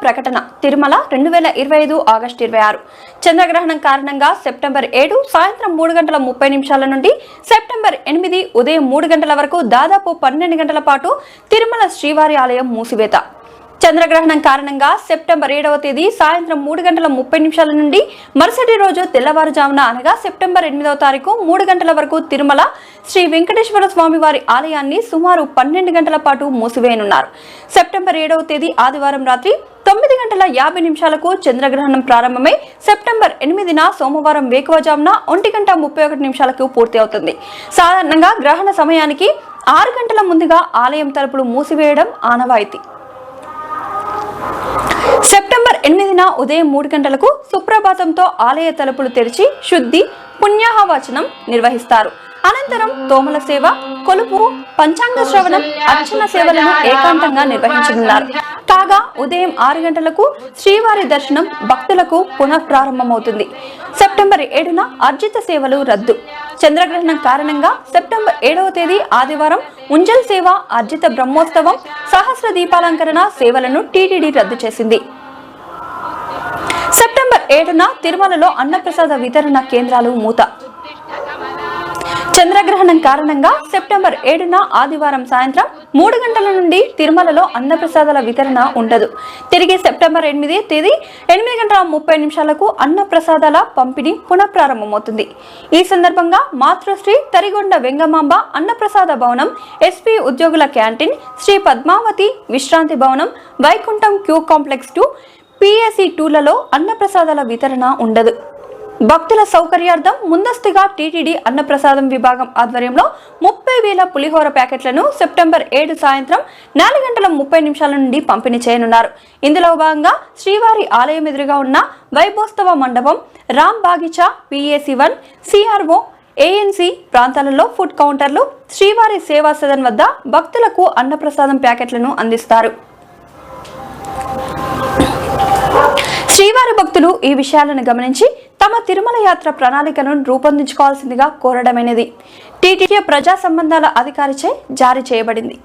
ప్రకటన తిరుమల 2025 ఆగస్టు 26 చంద్రగ్రహణం కారణంగా సెప్టెంబర్ 7 సాయంత్రం 3:30 నుండి సెప్టెంబర్ 8 ఉదయం 3 గంటల వరకు దాదాపు 12 గంటల పాటు తిరుమల శ్రీవారి ఆలయం మూసివేత. చంద్రగ్రహణం కారణంగా సెప్టెంబర్ 7వ తేదీ సాయంత్రం 3:30 నుండి మరుసటి రోజు తెల్లవారుజామున అనగా సెప్టెంబర్ 8వ తారీఖు 3 గంటల వరకు తిరుమల శ్రీ వెంకటేశ్వర స్వామి వారి ఆలయాన్ని సుమారు 12 గంటల పాటు మూసివేయనున్నారు. సెప్టెంబర్ 7వ తేదీ ఆదివారం రాత్రి 9:50 చంద్రగ్రహణం ప్రారంభమై సెప్టెంబర్ 8న సోమవారం వేకువజామున 1:31 పూర్తి అవుతుంది. సాధారణంగా గ్రహణ సమయానికి 6 గంటల ముందుగా ఆలయం తలుపులు మూసివేయడం ఆనవాయితీ. సెప్టెంబర్ 8న ఉదయం 3 గంటలకు సుప్రభాతంతో ఆలయ తలుపులు తెరిచి శుద్ధి పుణ్యాహవచనం నిర్వహిస్తారు. అనంతరం తోమల సేవ, కొలుపు, పంచాంగ శ్రవణం, అర్చన సేవలను ఏకాంతంగా నిర్వహించనున్నారు. కాగా ఉదయం 6 గంటలకు శ్రీవారి దర్శనం భక్తులకు పునఃప్రారంభమవుతుంది. సెప్టెంబర్ 7న అర్జిత సేవలు రద్దు. చంద్రగ్రహణం కారణంగా సెప్టెంబర్ 7వ తేదీ ఆదివారం ఉంజల్ సేవ, అర్జిత బ్రహ్మోత్సవం, సహస్ర దీపాలంకరణ సేవలను టీటీడీ రద్దు చేసింది. సెప్టెంబర్ 7న తిరుమలలో అన్నప్రసాద వితరణ కేంద్రాలు మూత. చంద్రగ్రహణం కారణంగా సెప్టెంబర్ 7న ఆదివారం సాయంత్రం 3 గంటల నుండి తిరుమలలో అన్నప్రసాదాల వితరణ ఉండదు. తిరిగి సెప్టెంబర్ 8వ తేదీ 8:30 అన్నప్రసాదాల పంపిణీ పునఃప్రారంభమవుతుంది. ఈ సందర్భంగా మాతృశ్రీ తరిగొండ వెంగమాంబ అన్నప్రసాద భవనం, ఎస్పీ ఉద్యోగుల క్యాంటీన్, శ్రీ పద్మావతి విశ్రాంతి భవనం, వైకుంఠం క్యూ కాంప్లెక్స్ 2, PAC 2లలో అన్నప్రసాదాల వితరణ ఉండదు. భక్తుల సౌకర్యార్థం ముందస్తుగా టీటీడీ అన్నప్రసాదం విభాగం ఆధ్వర్యంలో 30,000 పులిహోర ప్యాకెట్లను సెప్టెంబర్ 7 సాయంత్రం 4:30 నుండి పంపిణీ చేయనున్నారు. ఇందులో భాగంగా శ్రీవారి ఆలయం ఎదురుగా ఉన్న వైభోత్సవ మండపం, రామ్ బాగిచా, PAC 1, CRO, ANC ప్రాంతాలలో ఫుడ్ కౌంటర్లు, శ్రీవారి సేవా సదన్ వద్ద భక్తులకు అన్నప్రసాదం ప్యాకెట్లను అందిస్తారు. శ్రీవారి భక్తులు ఈ విషయాలను గమనించి తమ తిరుమల యాత్ర ప్రణాళికను రూపొందించుకోవాల్సిందిగా కోరడమైనది టీటీడీ ప్రజా సంబంధాల అధికారిచే జారీ చేయబడింది.